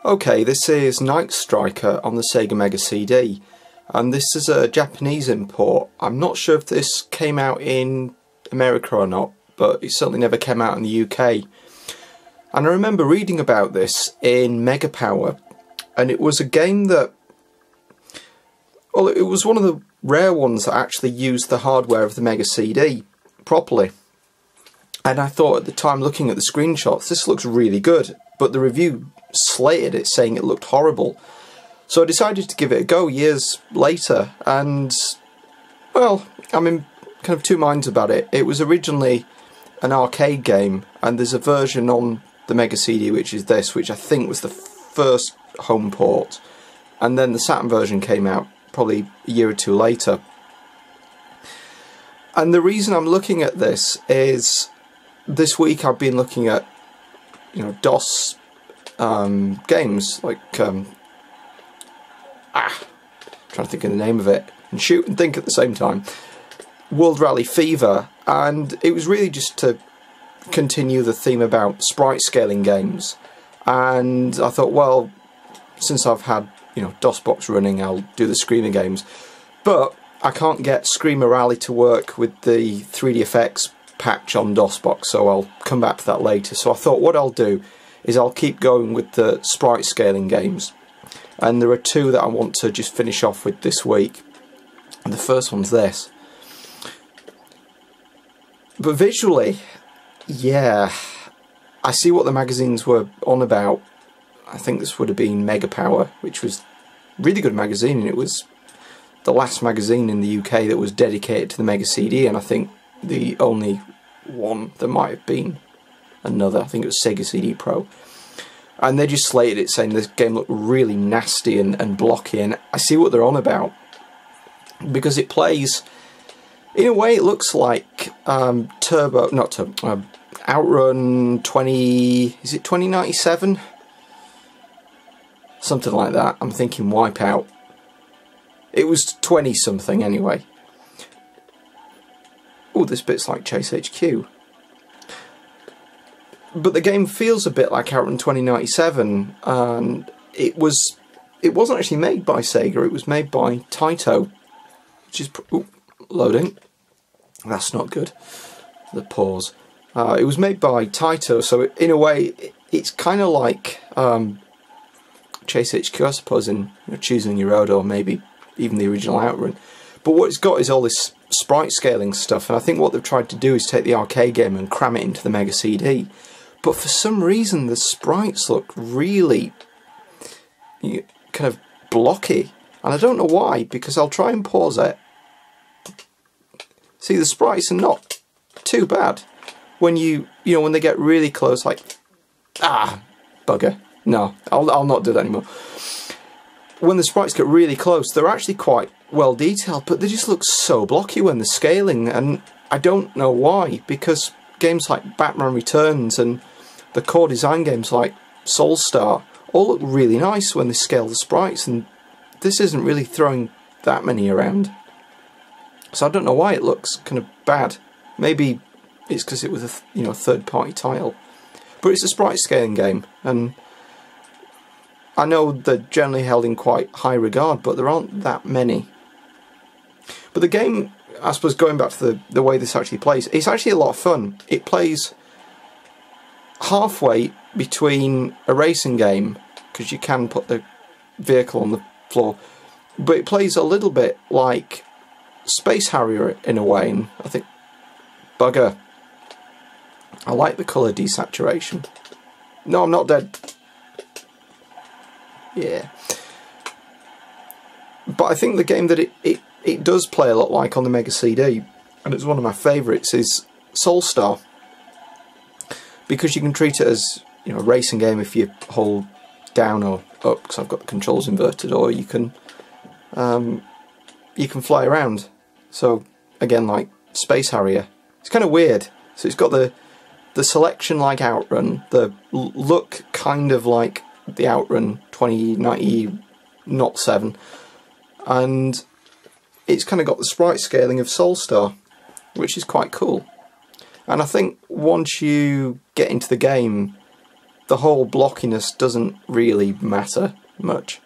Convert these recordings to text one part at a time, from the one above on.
Okay, this is Night Striker on the Sega Mega CD, and this is a Japanese import. I'm not sure if this came out in America or not, but it certainly never came out in the UK. And I remember reading about this in Mega Power, and it was a game that, well, it was one of the rare ones that actually used the hardware of the Mega CD properly. And I thought at the time, looking at the screenshots, this looks really good, but the review slated it, saying it looked horrible. So I decided to give it a go years later, and well, I'm in kind of two minds about it. It was originally an arcade game, and there's a version on the Mega CD which is this, which I think was the first home port, and then the Saturn version came out probably a year or two later. And the reason I'm looking at this is this week I've been looking at, you know, DOS games like trying to think of the name of it and shoot and think at the same time. World Rally Fever, and it was really just to continue the theme about sprite scaling games. And I thought, well, since I've had, you know, DOSBox running, I'll do the Screamer games. But I can't get Screamer Rally to work with the 3DFX patch on DOSBox, so I'll come back to that later. So I thought what I'll do is I'll keep going with the sprite scaling games, and there are two that I want to just finish off with this week, and the first one's this. But visually, yeah, I see what the magazines were on about. I think this would have been Mega Power, which was a really good magazine, and it was the last magazine in the UK that was dedicated to the Mega CD, and I think the only one that might have been another. I think it was Sega CD Pro. And they just slated it, saying this game looked really nasty and blocky, and I see what they're on about, because it plays, in a way it looks like Outrun 20, is it 2097? Something like that. I'm thinking Wipeout. It was 20 something anyway. Oh, this bit's like Chase HQ. But the game feels a bit like Outrun 2097, and it wasn't actually made by Sega, it was made by Taito, which is loading. That's not good. The pause. It was made by Taito, so in a way it's kind of like Chase HQ, I suppose, in, you know, choosing your road, or maybe even the original Outrun. But what it's got is all this sprite scaling stuff, and I think what they've tried to do is take the arcade game and cram it into the Mega CD. But for some reason the sprites look really kind of blocky, and I don't know why, because I'll try and pause it. See, the sprites are not too bad when you know, when they get really close, like, bugger. No, I'll not do that anymore. When the sprites get really close, they're actually quite well detailed, but they just look so blocky when they're scaling, and I don't know why, because games like Batman Returns and the core design games like Soulstar all look really nice when they scale the sprites, and this isn't really throwing that many around. So I don't know why it looks kind of bad. Maybe it's because it was a third-party title, but it's a sprite scaling game, and I know they're generally held in quite high regard, but there aren't that many. But the game, I suppose, going back to the way this actually plays, it's actually a lot of fun. It plays halfway between a racing game, because you can put the vehicle on the floor, but it plays a little bit like Space Harrier in a way, and I think, bugger, I like the colour desaturation. No, I'm not dead. Yeah. But I think the game that it does play a lot like on the Mega CD, and it's one of my favourites, is Soulstar, because you can treat it as, you know, a racing game if you hold down or up, because I've got the controls inverted, or you can fly around. So again, like Space Harrier, it's kind of weird. So it's got the selection like Outrun, the look kind of like the Outrun 2097, and it's kind of got the sprite scaling of Soulstar, which is quite cool. And I think once you get into the game, the whole blockiness doesn't really matter much.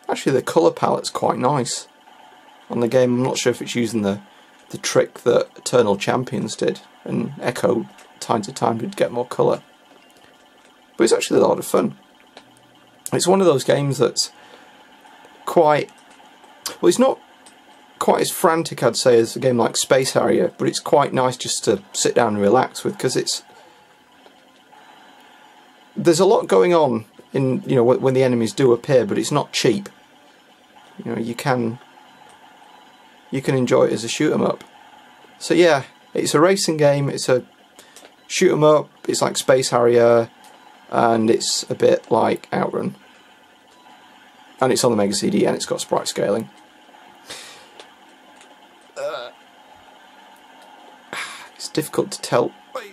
Actually, the colour palette's quite nice on the game. I'm not sure if it's using the trick that Eternal Champions did, and Echo time to time did get more colour. But it's actually a lot of fun. It's one of those games that's quite... well, it's not quite as frantic, I'd say, as a game like Space Harrier, but it's quite nice just to sit down and relax with, because there's a lot going on in, you know, when the enemies do appear, but it's not cheap. You know, you can enjoy it as a shoot 'em up. So yeah, it's a racing game, it's a shoot 'em up, it's like Space Harrier, and it's a bit like Outrun. And it's on the Mega CD, and it's got sprite scaling. It's difficult to tell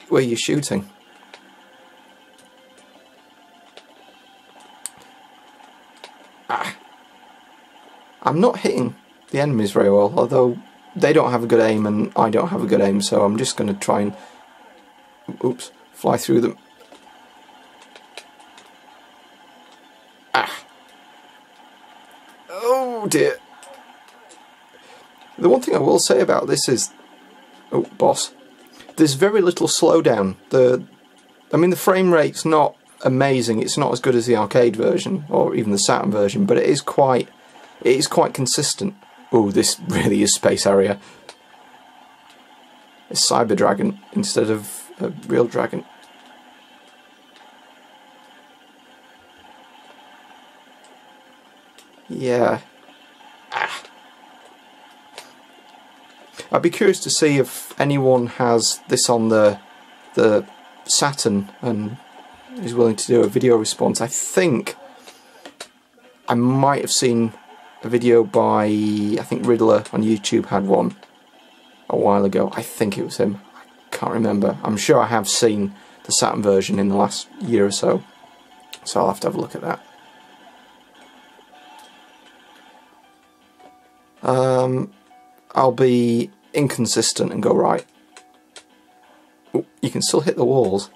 where you're shooting. I'm not hitting the enemies very well, although they don't have a good aim and I don't have a good aim, so I'm just going to try and fly through them. Oh dear. The one thing I will say about this is, boss, there's very little slowdown. I mean, the frame rate's not amazing, it's not as good as the arcade version or even the Saturn version, but it is quite consistent. Oh, this really is Space Harrier. It's Cyber Dragon instead of a real dragon. Yeah. I'd be curious to see if anyone has this on the Saturn and is willing to do a video response. I think I might have seen a video by, I think Riddler on YouTube had one a while ago. I think it was him. I can't remember. I'm sure I have seen the Saturn version in the last year or so. So I'll have to have a look at that. I'll be inconsistent and go right. Oh, you can still hit the walls.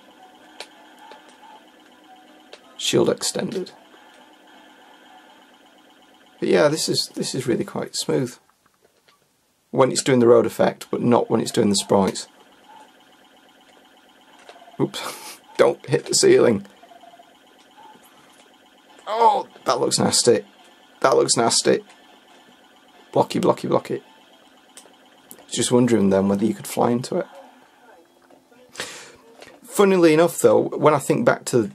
Shield extended. But yeah, this is really quite smooth when it's doing the road effect, but not when it's doing the sprites. Oops! Don't hit the ceiling. Oh, that looks nasty. That looks nasty. Blocky, blocky, blocky. Just wondering then whether you could fly into it. Funnily enough, though, when I think back to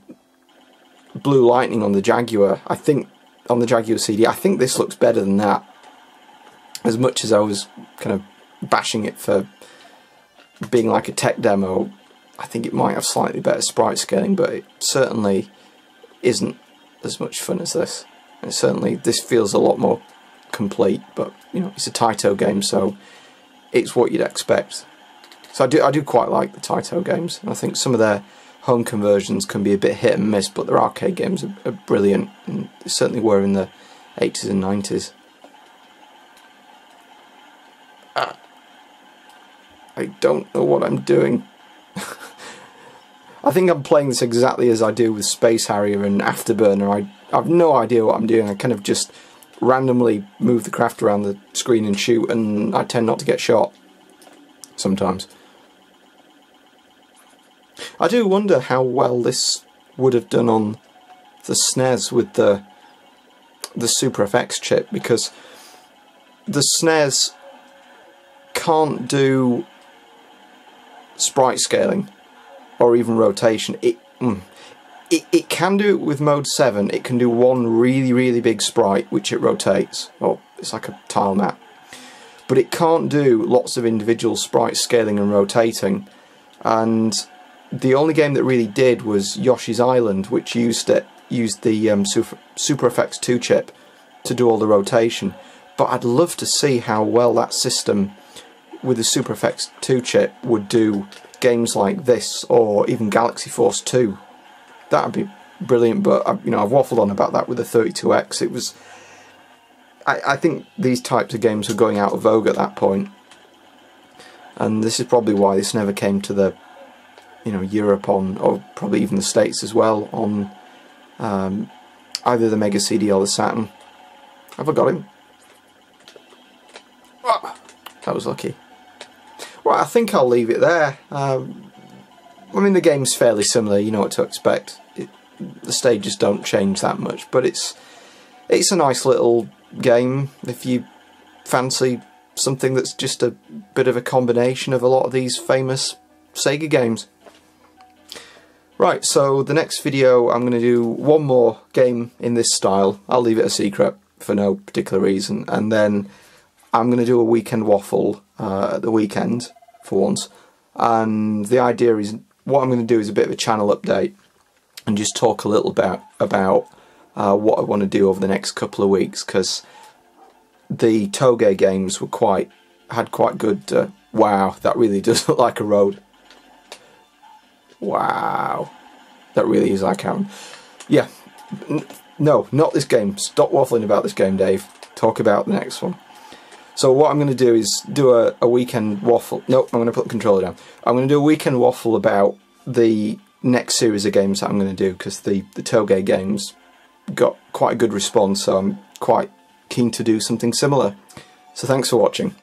Blue Lightning on the Jaguar, I think on the Jaguar CD, I think this looks better than that. As much as I was kind of bashing it for being like a tech demo, I think it might have slightly better sprite scaling, but it certainly isn't as much fun as this. And certainly this feels a lot more complete, but you know, it's a Taito game, so it's what you'd expect. So I do quite like the Taito games, and I think some of their home conversions can be a bit hit and miss, but their arcade games are brilliant, and they certainly were in the 80s and 90s. I don't know what I'm doing. I think I'm playing this exactly as I do with Space Harrier and Afterburner. I have no idea what I'm doing. I kind of just randomly move the craft around the screen and shoot, and I tend not to get shot sometimes. I do wonder how well this would have done on the SNES with the Super FX chip, because the SNES can't do sprite scaling or even rotation. It can do it with mode 7. It can do one really big sprite which it rotates, or it's like a tile map, but it can't do lots of individual sprite scaling and rotating. And the only game that really did was Yoshi's Island, which used the Super FX 2 chip to do all the rotation. But I'd love to see how well that system with the Super FX 2 chip would do games like this, or even Galaxy Force 2. That would be brilliant, but you know, I've waffled on about that with the 32X. It was, I think these types of games were going out of vogue at that point, and this is probably why this never came to the you know, Europe on, or probably even the States as well, on either the Mega CD or the Saturn. Have I got him? Oh, that was lucky. Right, I think I'll leave it there. I mean, the game's fairly similar, you know what to expect. The stages don't change that much, but it's a nice little game if you fancy something that's just a bit of a combination of a lot of these famous Sega games. Right, so the next video I'm going to do one more game in this style. I'll leave it a secret for no particular reason, and then I'm going to do a weekend waffle at the weekend for once. And the idea is, what I'm going to do is a bit of a channel update and just talk a little about what I want to do over the next couple of weeks, because the Toge games were had quite good. Wow, that really does look like a road. Wow, that really is like Aaron. Yeah, no, not this game. Stop waffling about this game, Dave. Talk about the next one. So what I'm going to do is do a weekend waffle. Nope, I'm going to put the controller down. I'm going to do a weekend waffle about the next series of games that I'm going to do, because the Toge games got quite a good response, so I'm quite keen to do something similar. So thanks for watching.